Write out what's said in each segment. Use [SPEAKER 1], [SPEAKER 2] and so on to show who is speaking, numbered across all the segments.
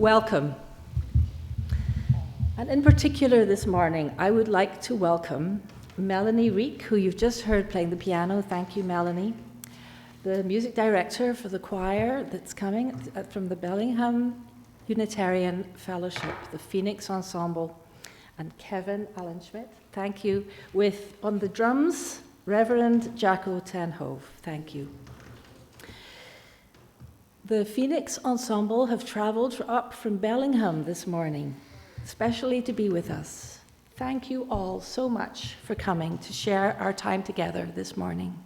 [SPEAKER 1] welcome. And in particular this morning, I would like to welcome Melanie Reek, who you've just heard playing the piano. Thank you, Melanie. The music director for the choir that's coming from the Bellingham Unitarian Fellowship, the Phoenix Ensemble, and Kevin Allenschmidt. Thank you. With, on the drums, Reverend Jacko Tenhove. Thank you. The Phoenix Ensemble have traveled up from Bellingham this morning, especially to be with us. Thank you all so much for coming to share our time together this morning.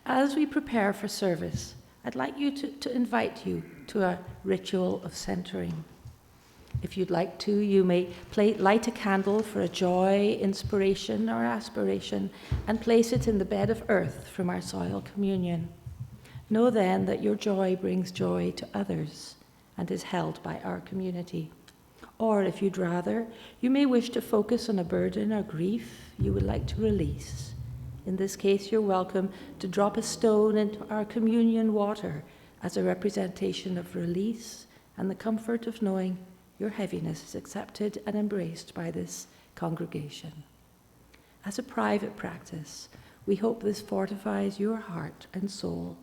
[SPEAKER 1] As we prepare for service, I'd like to invite you to a ritual of centering. If you'd like to, you may light a candle for a joy, inspiration, or aspiration, and place it in the bed of earth from our soil communion. Know then that your joy brings joy to others and is held by our community. Or if you'd rather, you may wish to focus on a burden or grief you would like to release. In this case, you're welcome to drop a stone into our communion water as a representation of release and the comfort of knowing your heaviness is accepted and embraced by this congregation. As a private practice, we hope this fortifies your heart and soul.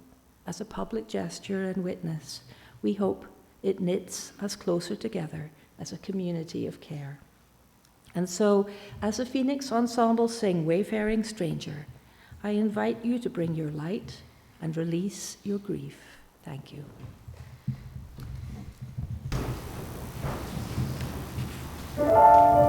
[SPEAKER 1] As a public gesture and witness, we hope it knits us closer together as a community of care. And so, as the Phoenix Ensemble sing Wayfaring Stranger, I invite you to bring your light and release your grief. Thank you.
[SPEAKER 2] Oh,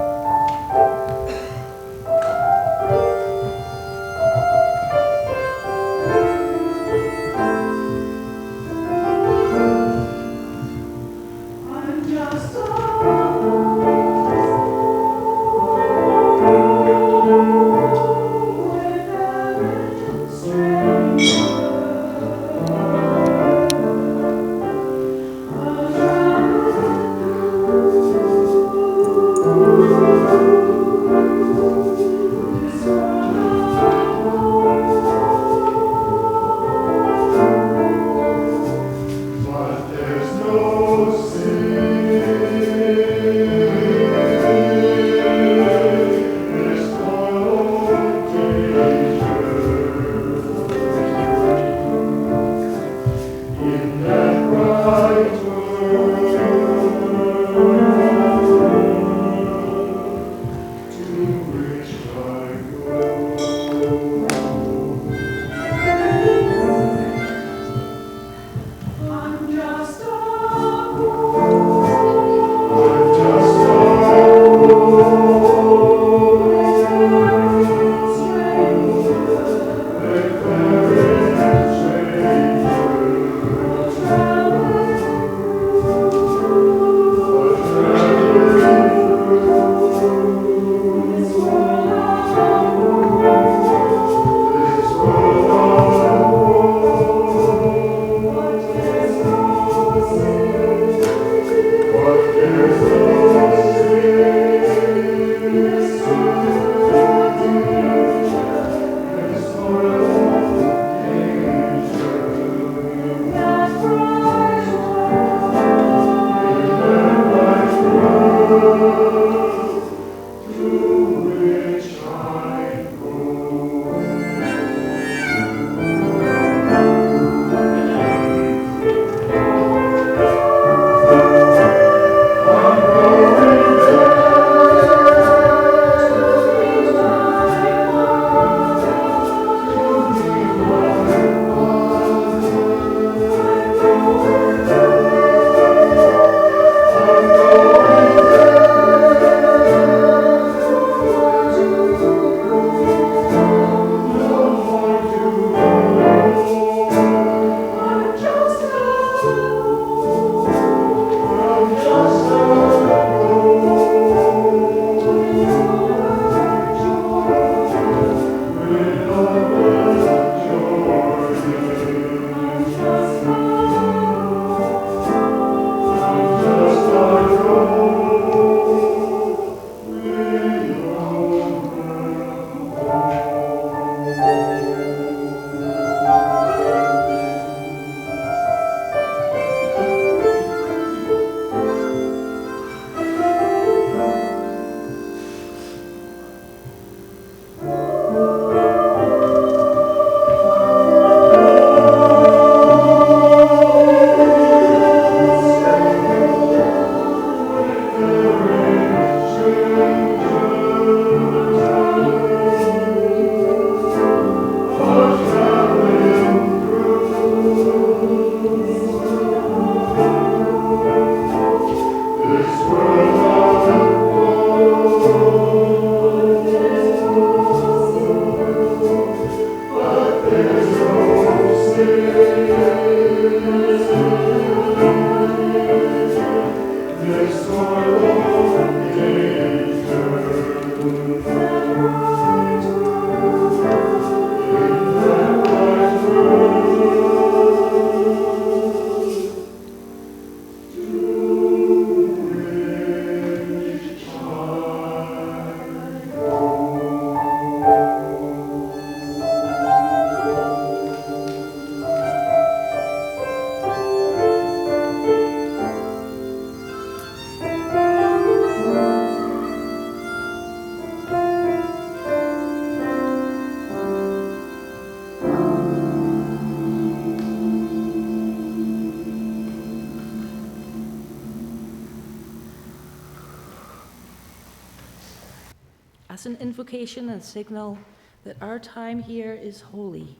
[SPEAKER 1] as an invocation and signal that our time here is holy,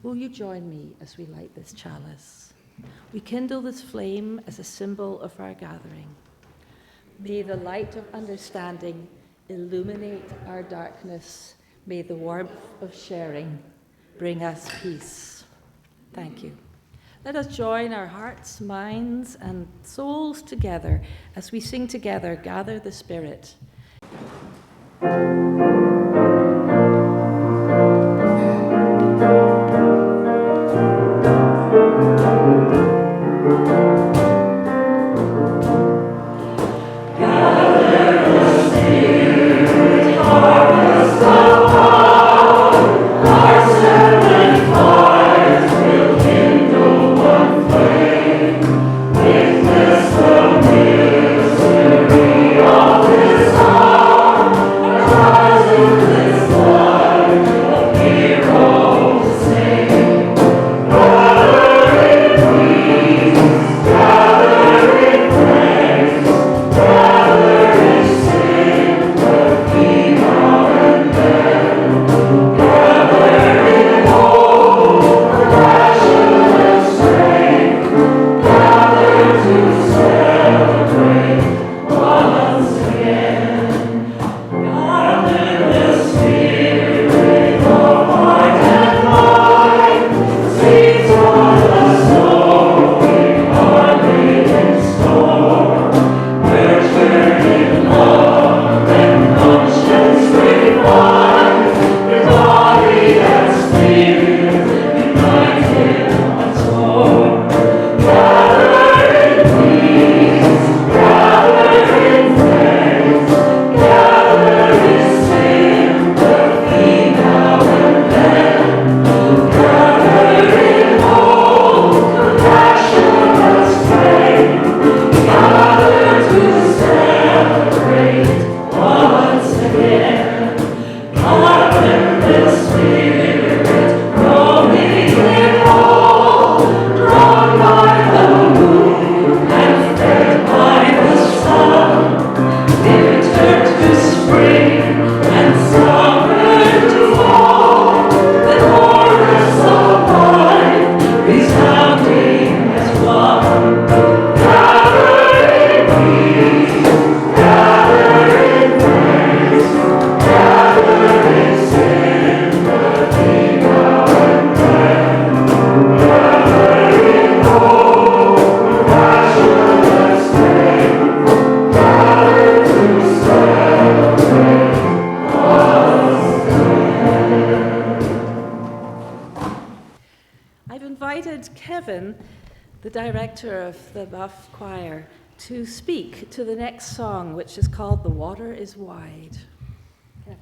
[SPEAKER 1] will you join me as we light this chalice? We kindle this flame as a symbol of our gathering. May the light of understanding illuminate our darkness. May the warmth of sharing bring us peace. Thank you. Let us join our hearts, minds, and souls together as we sing together, Gather the Spirit. The director of the Buff Choir, to speak to the next song, which is called The Water is Wide. Kevin.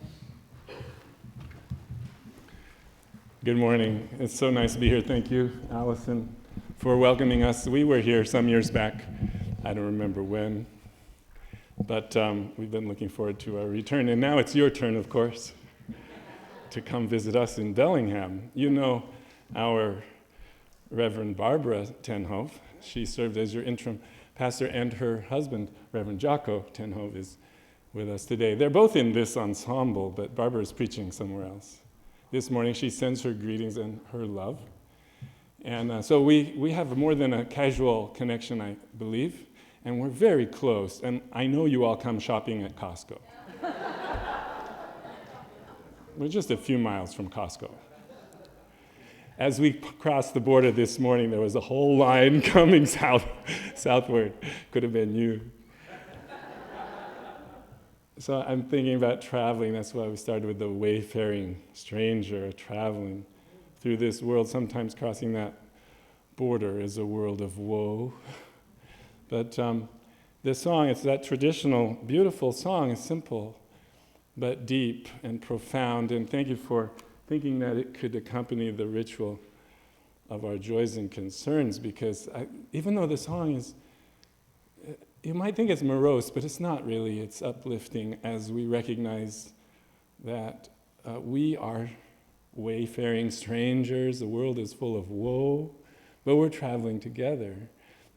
[SPEAKER 2] Good morning. It's so nice to be here. Thank you, Allison, for welcoming us. We were here some years back. I don't remember when, but we've been looking forward to our return. And now it's your turn, of course, to come visit us in Bellingham. You know our Reverend Barbara Tenhove. She served as your interim pastor, and her husband, Reverend Jocko Tenhove, is with us today. They're both in this ensemble, but Barbara is preaching somewhere else. This morning she sends her greetings and her love. And so we have more than a casual connection, I believe, and we're very close. And I know you all come shopping at Costco. We're just a few miles from Costco. As we crossed the border this morning, there was a whole line coming southward. Could have been you. So I'm thinking about traveling. That's why we started with the wayfaring stranger, traveling through this world. Sometimes crossing that border is a world of woe. But this song, it's that traditional, beautiful song. It's simple, but deep and profound. And thank you for thinking that it could accompany the ritual of our joys and concerns, because even though the song is, you might think it's morose, but it's not really. It's uplifting as we recognize that we are wayfaring strangers. The world is full of woe, but we're traveling together,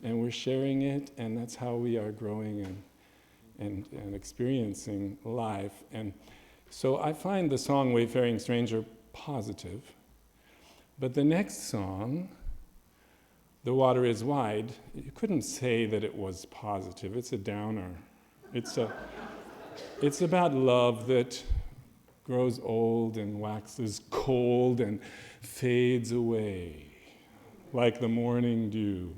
[SPEAKER 2] and we're sharing it, and that's how we are growing and experiencing life. And So I find the song Wayfaring Stranger positive, but the next song, The Water is Wide, you couldn't say that it was positive. It's a downer. It's about love that grows old and waxes cold and fades away like the morning dew.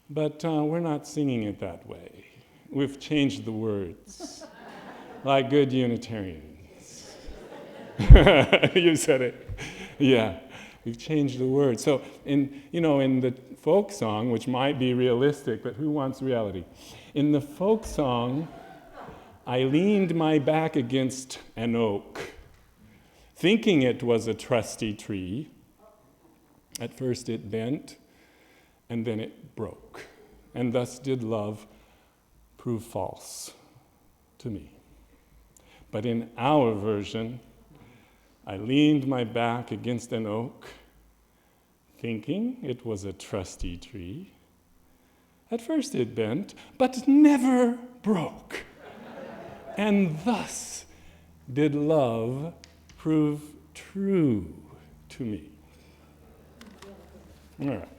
[SPEAKER 2] But we're not singing it that way. We've changed the words, like good Unitarians. You said it. Yeah, we've changed the words. So in the folk song, which might be realistic, but who wants reality? In the folk song, I leaned my back against an oak, thinking it was a trusty tree. At first it bent, and then it broke, and thus did love prove false to me. But in our version, I leaned my back against an oak, thinking it was a trusty tree. At first it bent, but never broke. And thus did love prove true to me. All right.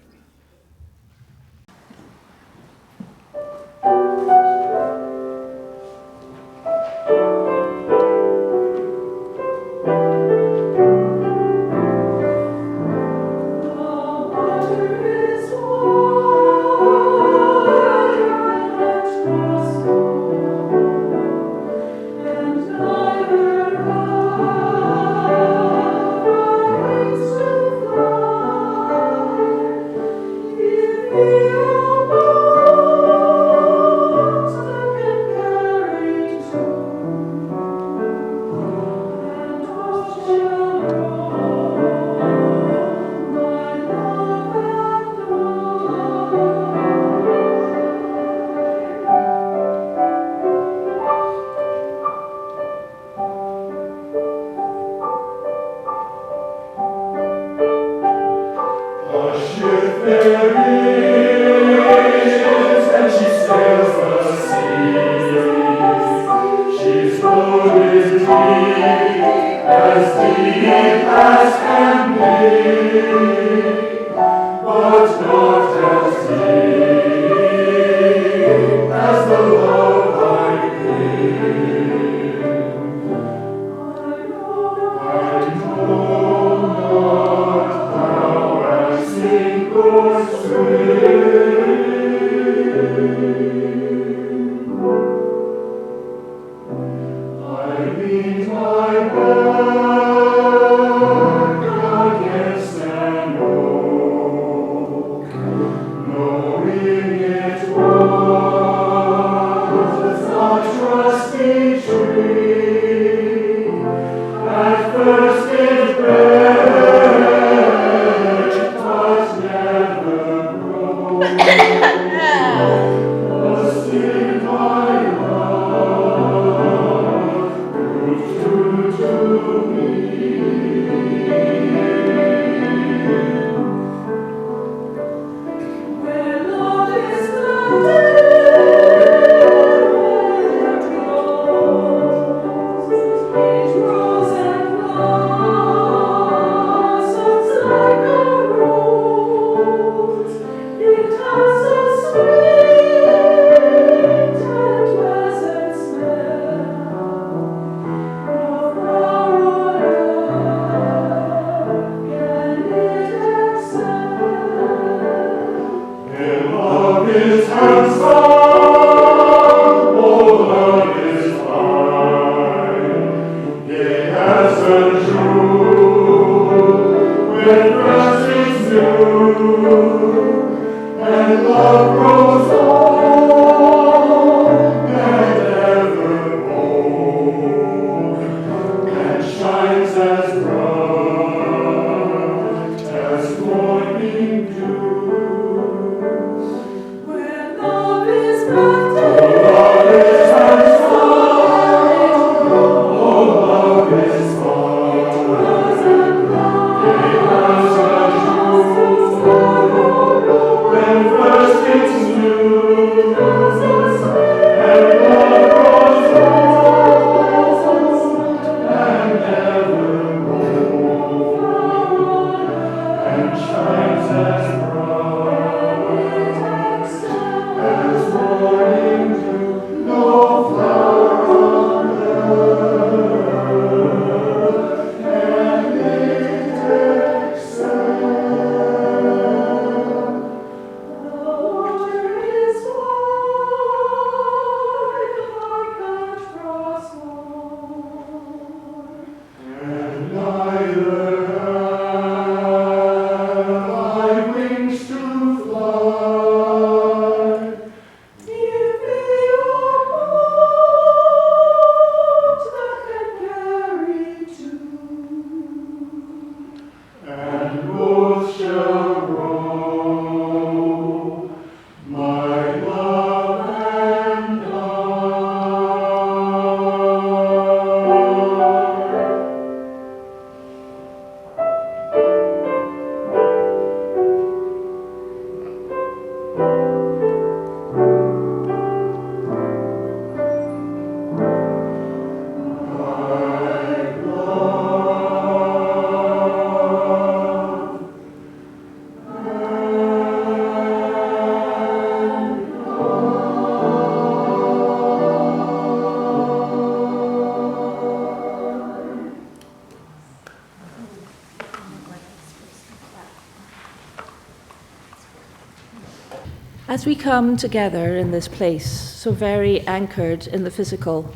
[SPEAKER 1] As we come together in this place, so very anchored in the physical,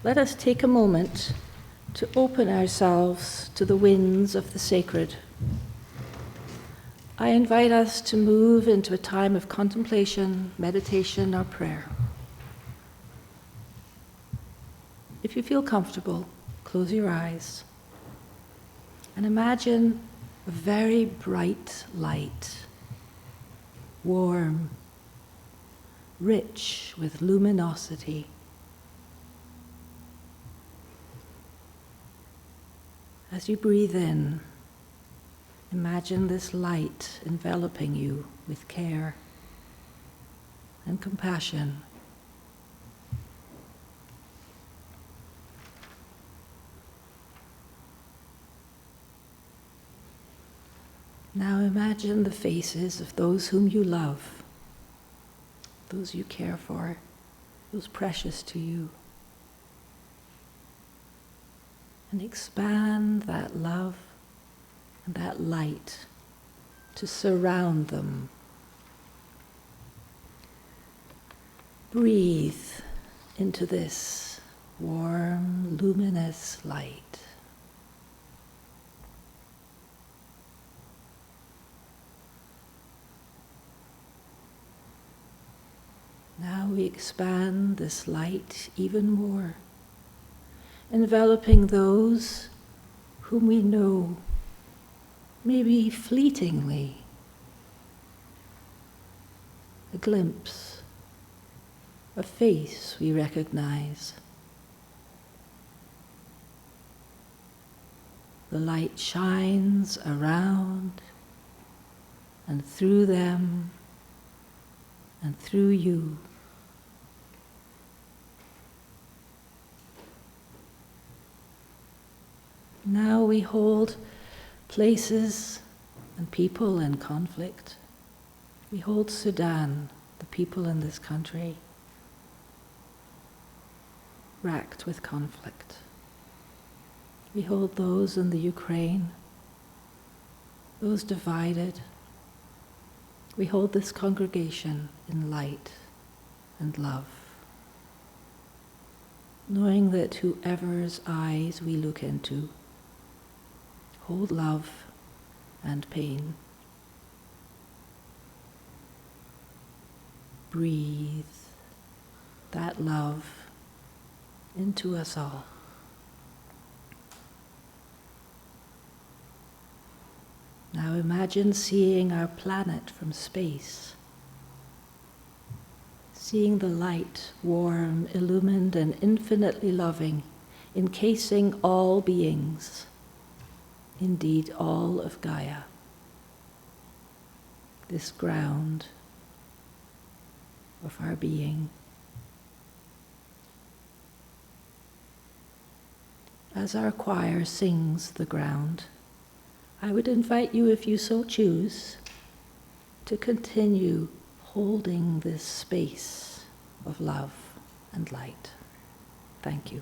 [SPEAKER 1] let us take a moment to open ourselves to the winds of the sacred. I invite us to move into a time of contemplation, meditation, or prayer. If you feel comfortable, close your eyes and imagine a very bright light, warm, rich with luminosity. As you breathe in, imagine this light enveloping you with care and compassion. Now imagine the faces of those whom you love, those you care for, those precious to you. And expand that love and that light to surround them. Breathe into this warm, luminous light. Now we expand this light even more, enveloping those whom we know, maybe fleetingly, a glimpse, a face we recognize. The light shines around and through them and through you. Now we hold places and people in conflict. We hold Sudan, the people in this country, racked with conflict. We hold those in the Ukraine, those divided. We hold this congregation in light and love, knowing that whoever's eyes we look into hold love and pain. Breathe that love into us all. Now imagine seeing our planet from space, seeing the light, warm, illumined, and infinitely loving, encasing all beings, indeed all of Gaia, this ground of our being. As our choir sings the ground, I would invite you, if you so choose, to continue holding this space of love and light. Thank you.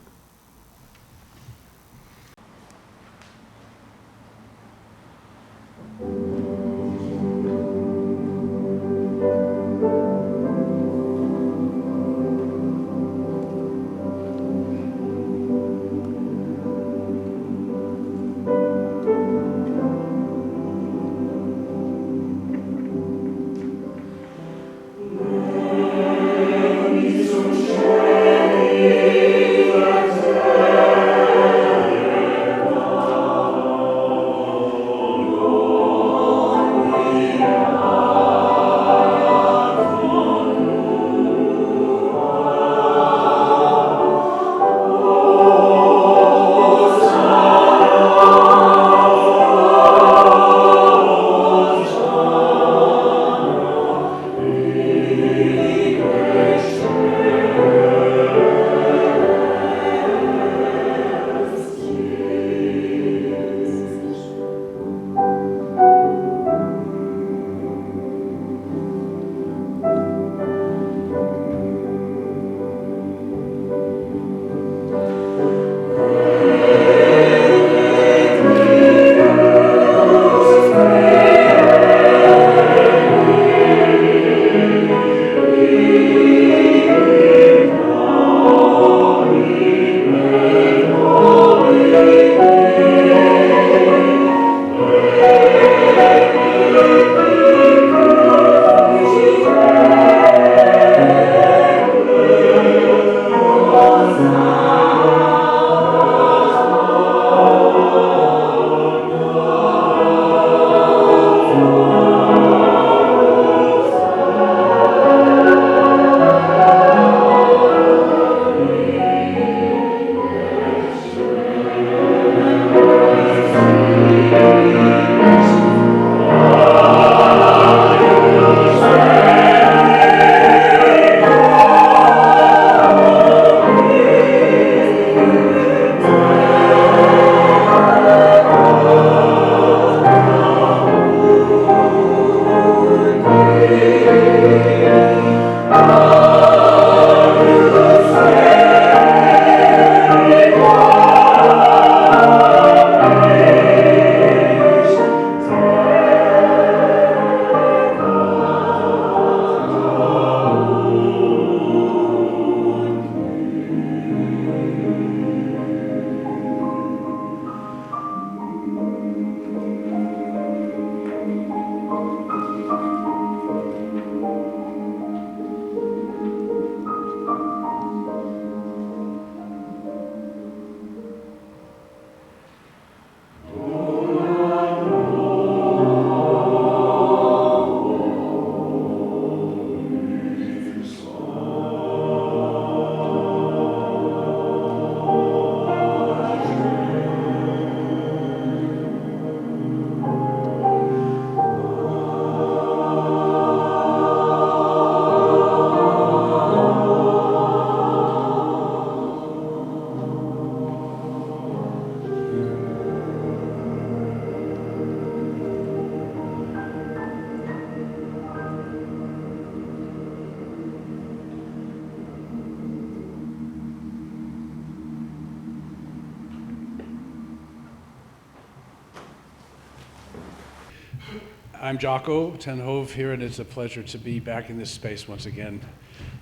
[SPEAKER 3] I'm Jocko Tenhove here, and it's a pleasure to be back in this space once again.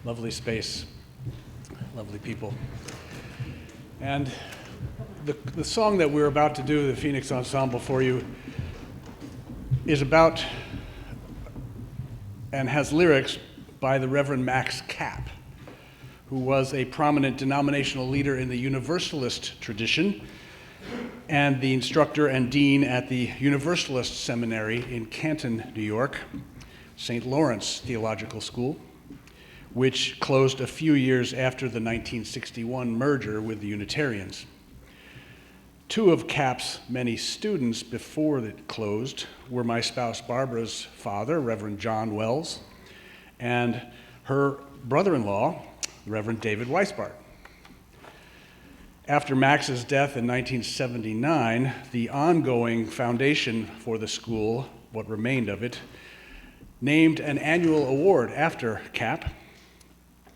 [SPEAKER 3] Lovely space, lovely people. And the song that we're about to do, the Phoenix Ensemble for you, is about and has lyrics by the Reverend Max Kapp, who was a prominent denominational leader in the Universalist tradition and the instructor and dean at the Universalist Seminary in Canton, New York, St. Lawrence Theological School, which closed a few years after the 1961 merger with the Unitarians. Two of Kapp's many students before it closed were my spouse Barbara's father, Reverend John Wells, and her brother-in-law, Reverend David Weisbart. After Max's death in 1979, the ongoing foundation for the school, what remained of it, named an annual award after Kapp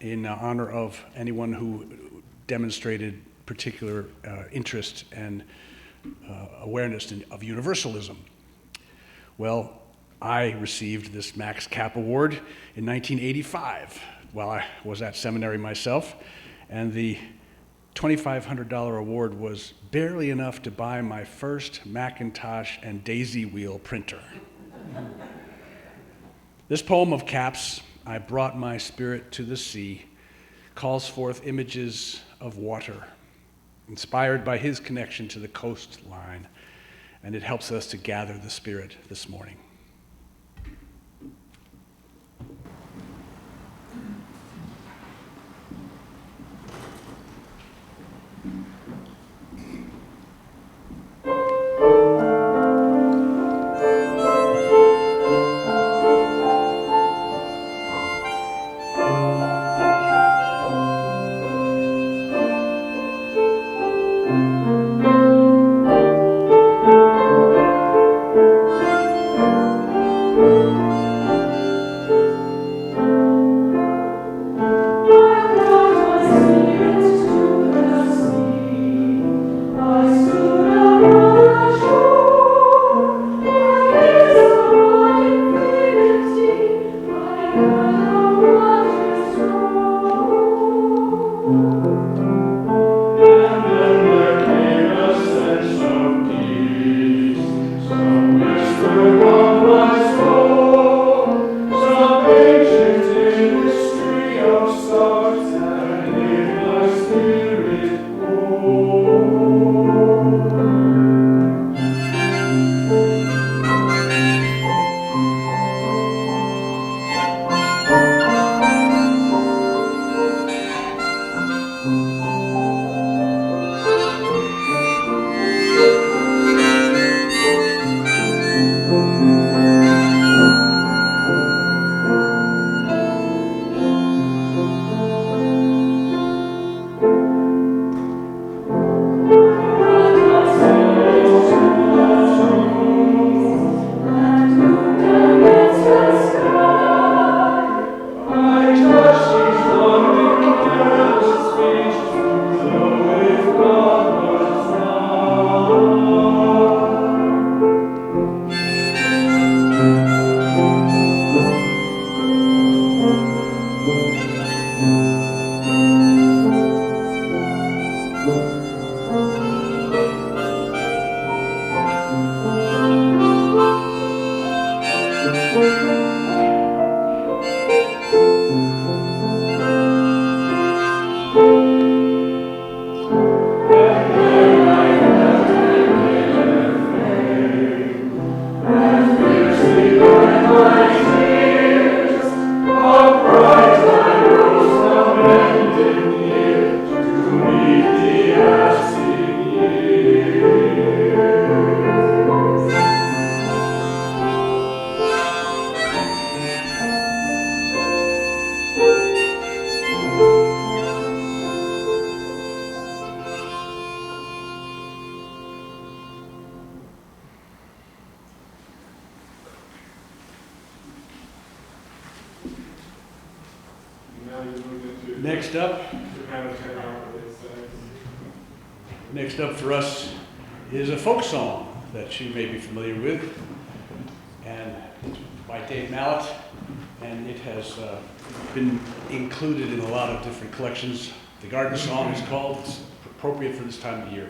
[SPEAKER 3] in honor of anyone who demonstrated particular interest and awareness of universalism. Well, I received this Max Kapp Award in 1985 while I was at seminary myself, and the $2,500 award was barely enough to buy my first Macintosh and daisy wheel printer. This poem of Kapp's, "I Brought My Spirit to the Sea," calls forth images of water, inspired by his connection to the coastline, and it helps us to gather the Spirit this morning. Next up for us is a folk song that you may be familiar with. And Dave Mallet, and it has been included in a lot of different collections. The Garden Song is called. It's appropriate for this time of year.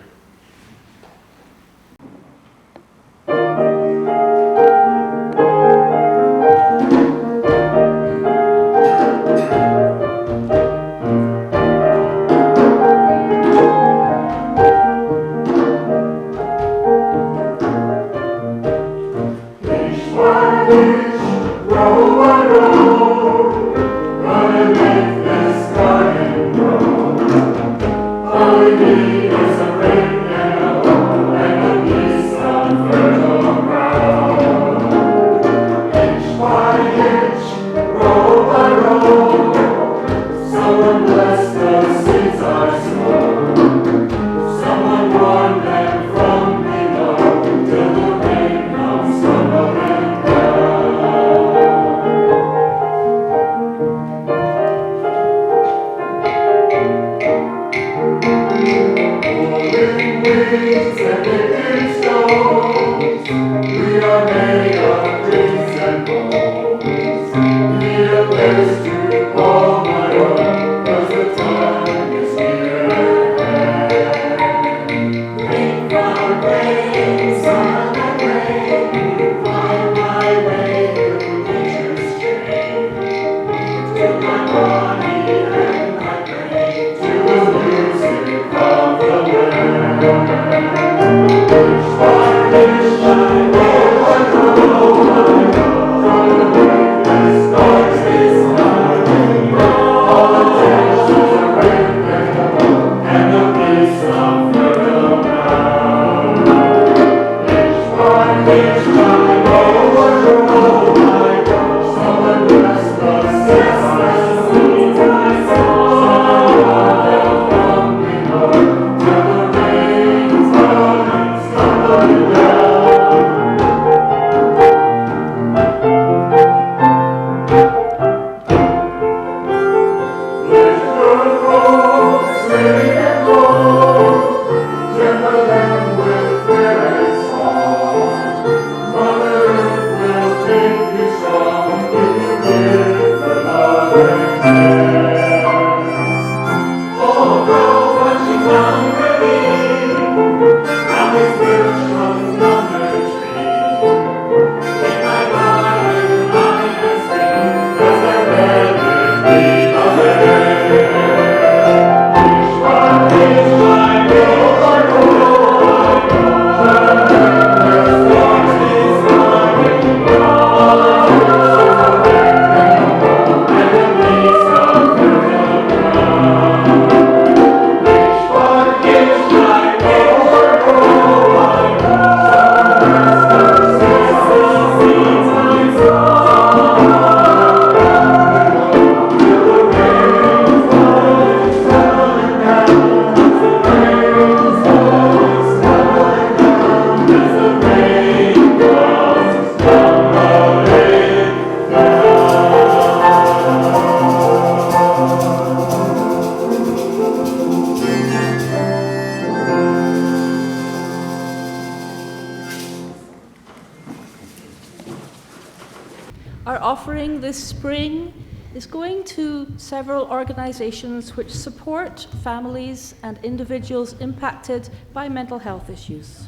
[SPEAKER 1] Our offering this spring is going to several organizations which support families and individuals impacted by mental health issues.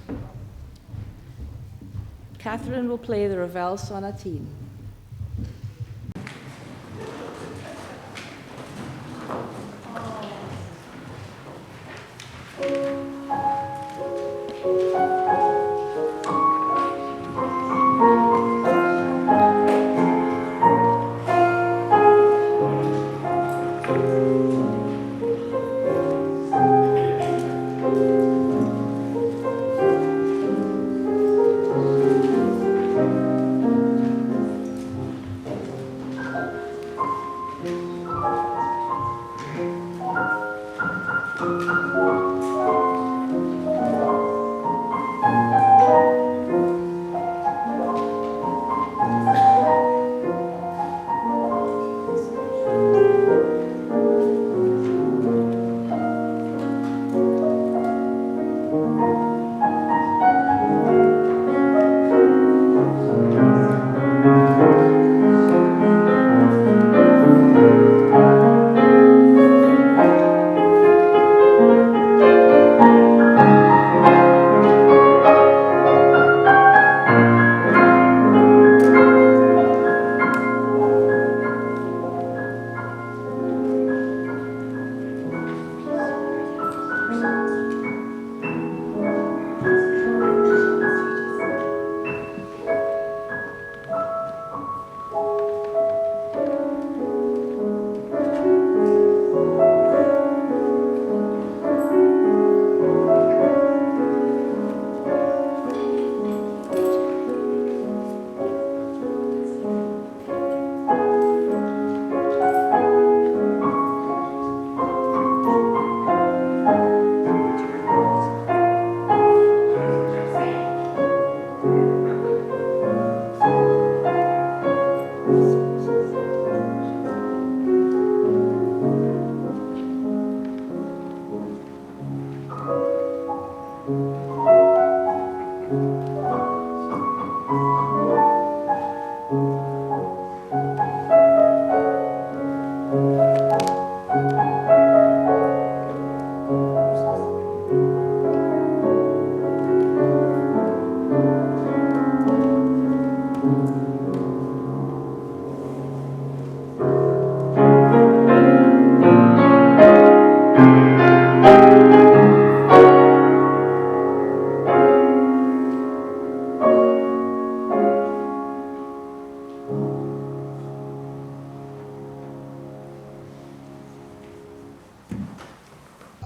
[SPEAKER 1] Catherine will play the Ravel Sonatine.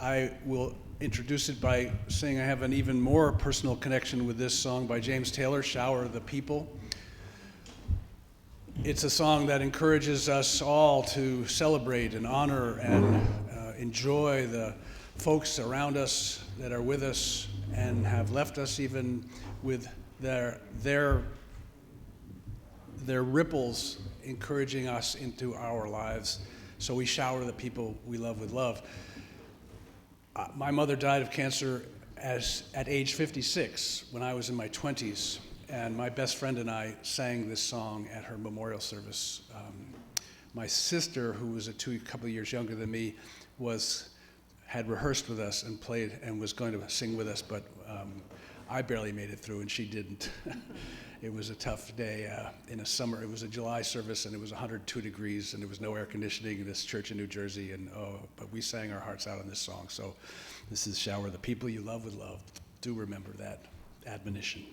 [SPEAKER 3] I will introduce it by saying I have an even more personal connection with this song by James Taylor, Shower the People. It's a song that encourages us all to celebrate and honor and enjoy the folks around us that are with us and have left us, even with their ripples encouraging us into our lives. So we shower the people we love with love. My mother died of cancer at age 56 when I was in my 20s, and my best friend and I sang this song at her memorial service. My sister, who was a couple of years younger than me, had rehearsed with us and played and was going to sing with us, but I barely made it through and she didn't. It was a tough day in a summer. It was a July service and it was 102 degrees and there was no air conditioning in this church in New Jersey, but we sang our hearts out on this song. So this is Shower the People You Love with Love. Do remember that admonition.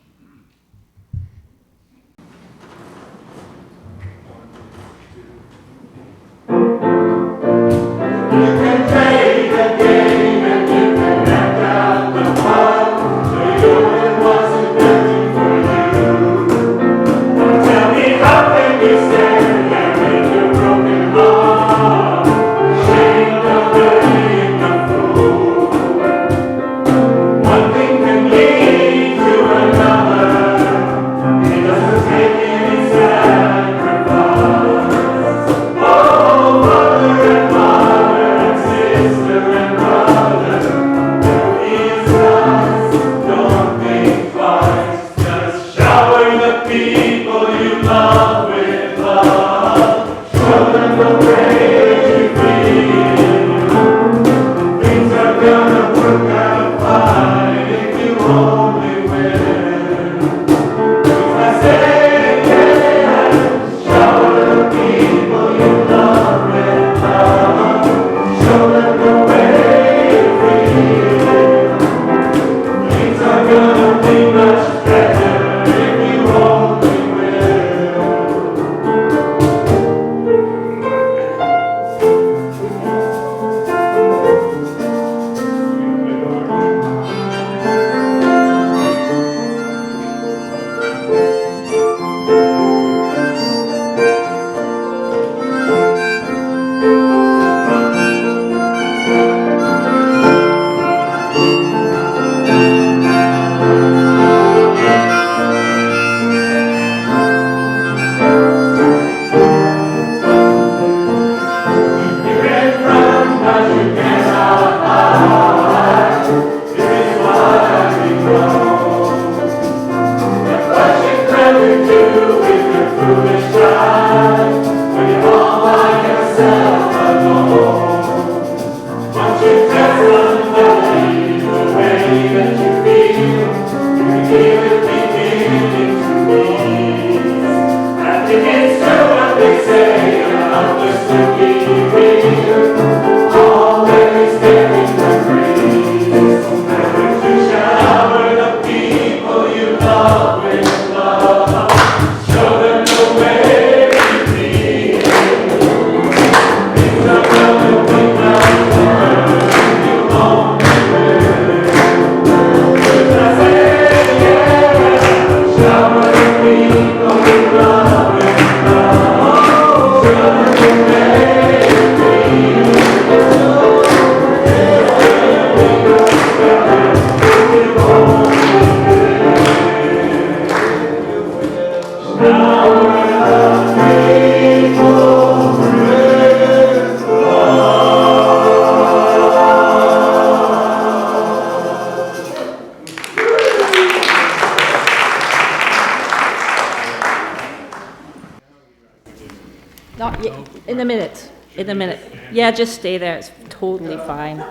[SPEAKER 1] Not yet. In a minute. In a minute. Yeah, just stay there. It's totally fine.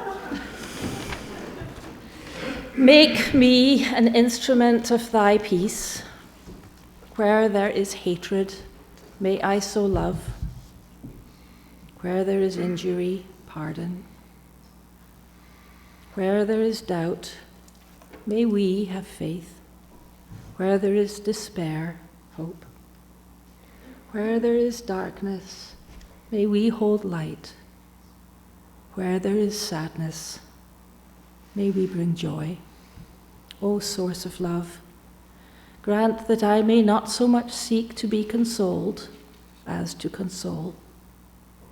[SPEAKER 1] Make me an instrument of thy peace. Where there is hatred, may I so love. Where there is injury, pardon. Where there is doubt, may we have faith. Where there is despair, hope. Where there is darkness, may we hold light. Where there is sadness, may we bring joy. O source of love, grant that I may not so much seek to be consoled as to console,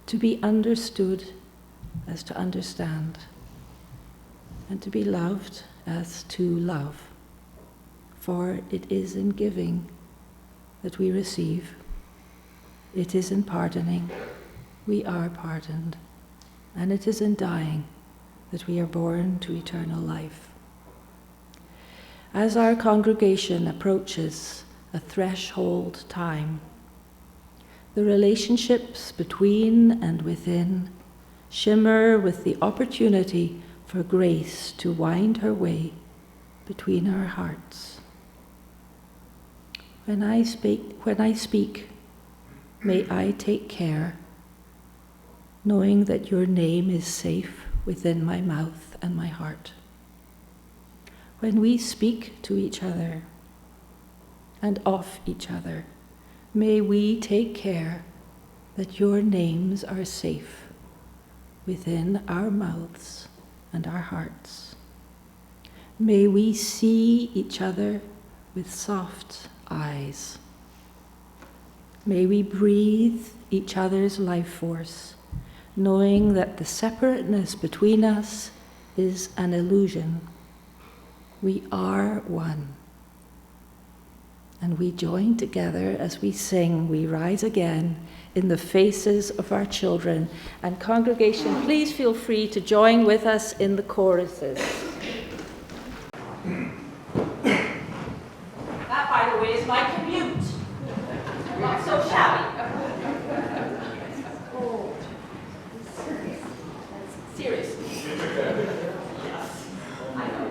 [SPEAKER 1] to be understood as to understand, and to be loved as to love. For it is in giving that we receive. It is in pardoning we are pardoned, and it is in dying that we are born to eternal life. As our congregation approaches a threshold time, the relationships between and within shimmer with the opportunity for grace to wind her way between our hearts. When I speak, may I take care, knowing that your name is safe within my mouth and my heart. When we speak to each other and of each other, may we take care that your names are safe within our mouths and our hearts. May we see each other with soft eyes. May we breathe each other's life force, knowing that the separateness between us is an illusion. We are one. And we join together as we sing, We Rise Again, in the faces of our children. And congregation, please feel free to join with us in the choruses. That, by the way, is my commute. Not so shabby. Seriously. Yes, I know.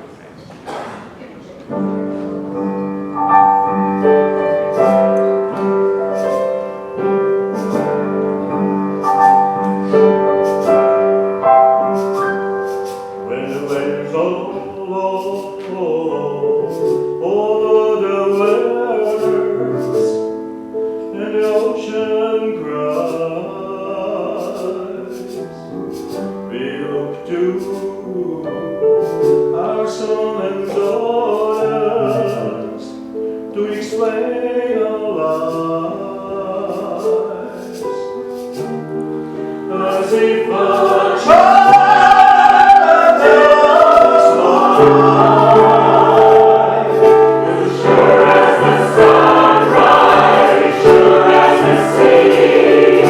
[SPEAKER 4] When the waves roll over the waves and the ocean cries, we look to our sons and daughters to explain our lives, as if a child sure as the sunrise, sure as the sea.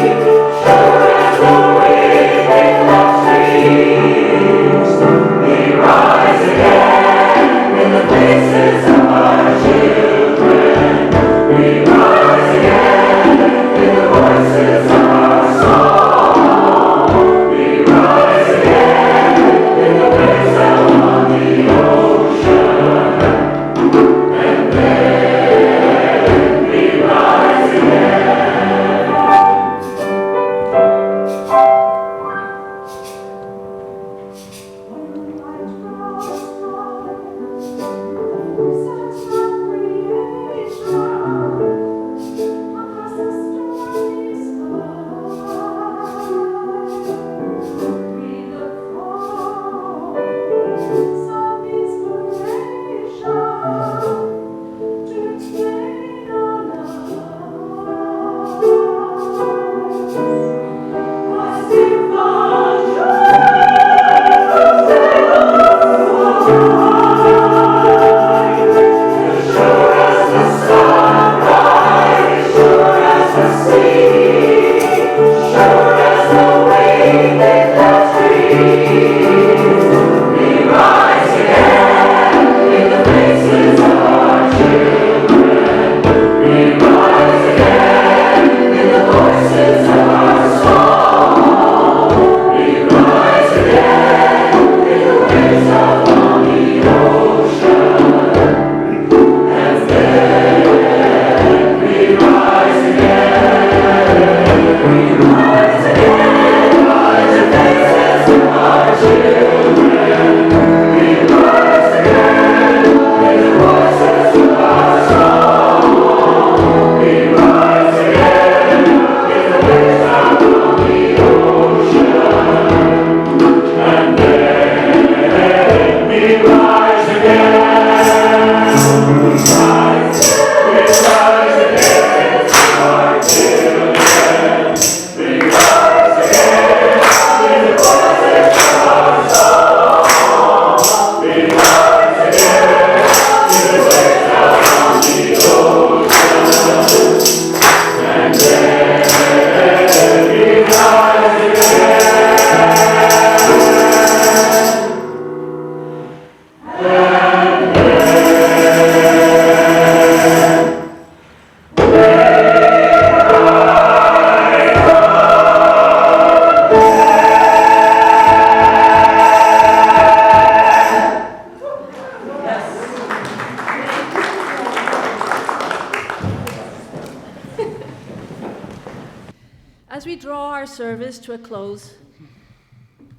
[SPEAKER 1] As we draw our service to a close,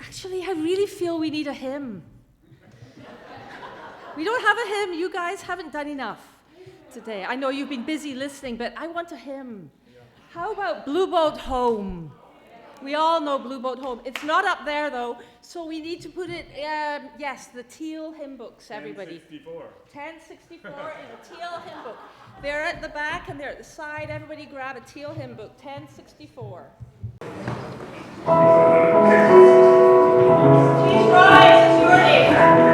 [SPEAKER 1] actually, I really feel we need a hymn. We don't have a hymn. You guys haven't done enough today. I know you've been busy listening, but I want a hymn. How about Blue Boat Home? We all know Blue Boat Home. It's not up there, though, so we need to put it, yes, the teal hymn books, everybody. 1064 is a teal hymn book. They're at the back and they're at the side. Everybody grab a teal hymn book, 1064. Please rise as your neighbor.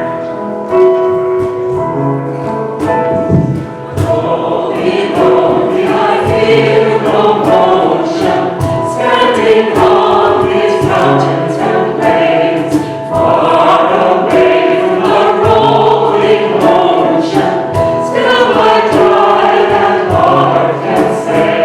[SPEAKER 1] Holy, holy, I feel no motion, standing on these mountains and plains, far away from the rolling ocean. Still I drive and heart can say,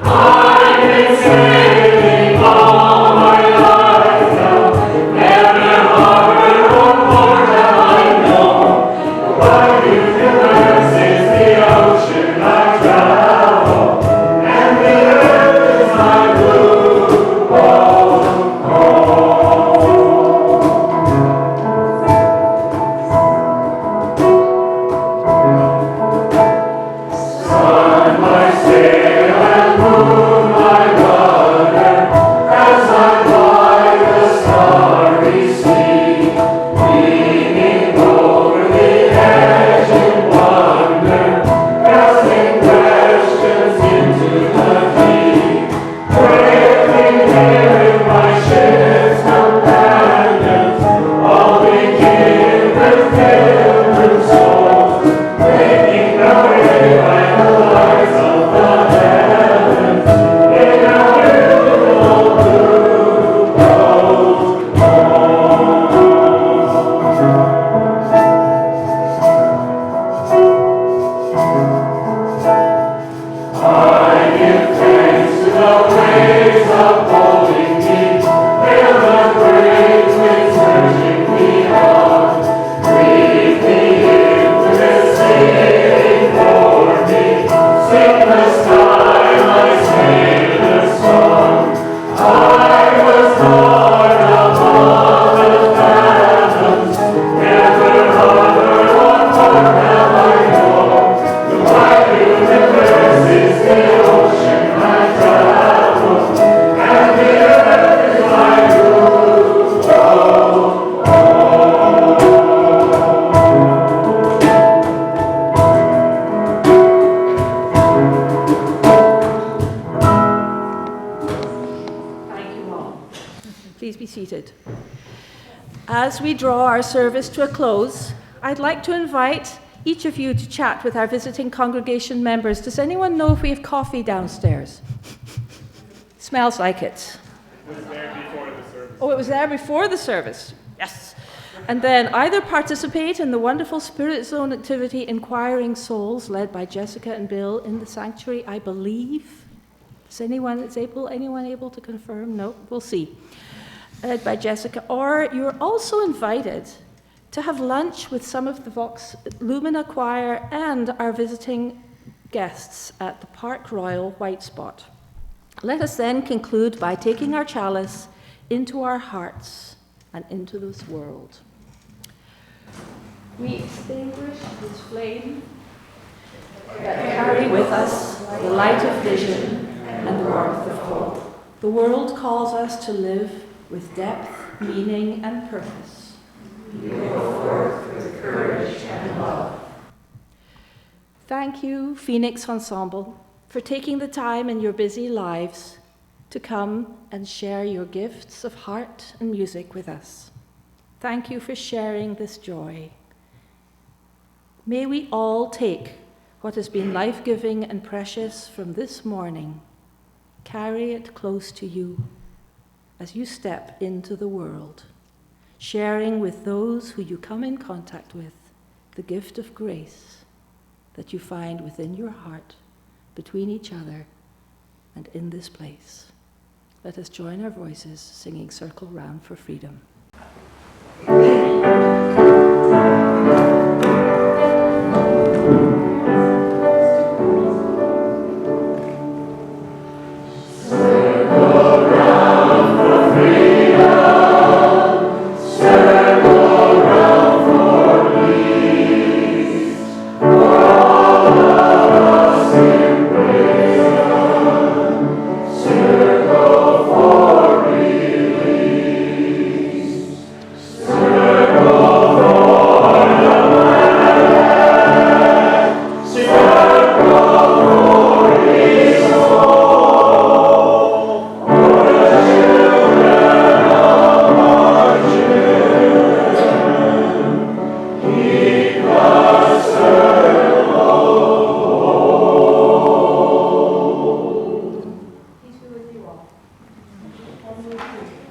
[SPEAKER 1] I've been sailing all my life now, never harbor or port have I known. The wide universe is the ocean I travel, and the earth is my blue boat home. Sun, my sail, and moon, my rudder, as I fly the starry sea, leaning over the edge in wonder, casting questions into the deep, bravely hearing my ship's companions, all begin with pilgrim souls, making their way by the lights of the heavens, in a beautiful blue boat home. I give thanks to the waves upholding me, hail the great winds surging me on, breathe me into this sailing for me, sing the sky my sailor's song. I was born above the fathoms, never harbor or port have I known. The wide universe is the ocean I travel, and the earth is my blue boat home. Thank you all. Please be seated. As we draw our service to a close, I'd like to invite each of you to chat with our visiting congregation members. Does anyone know if we have coffee downstairs? Smells like it.
[SPEAKER 2] It was there before the service.
[SPEAKER 1] Oh, it was there before the service. Yes. And then either participate in the wonderful Spirit Zone activity, Inquiring Souls, led by Jessica and Bill in the sanctuary, I believe. Is anyone able to confirm? No, we'll see. Led by Jessica. Or you're also invited to have lunch with some of the Vox Lumina Choir and our visiting guests at the Park Royal White Spot. Let us then conclude by taking our chalice into our hearts and into this world. We extinguish this flame that carry with us the light of vision and the warmth of hope. The world calls us to live with depth, meaning, and purpose. You go forth with courage and love. Thank you, Phoenix Ensemble, for taking the time in your busy lives to come and share your gifts of heart and music with us. Thank you for sharing this joy. May we all take what has been life-giving and precious from this morning, carry it close to you as you step into the world, sharing with those who you come in contact with the gift of grace that you find within your heart, between each other, and in this place. Let us join our voices singing Circle Round for Freedom. Circle
[SPEAKER 5] I'll move to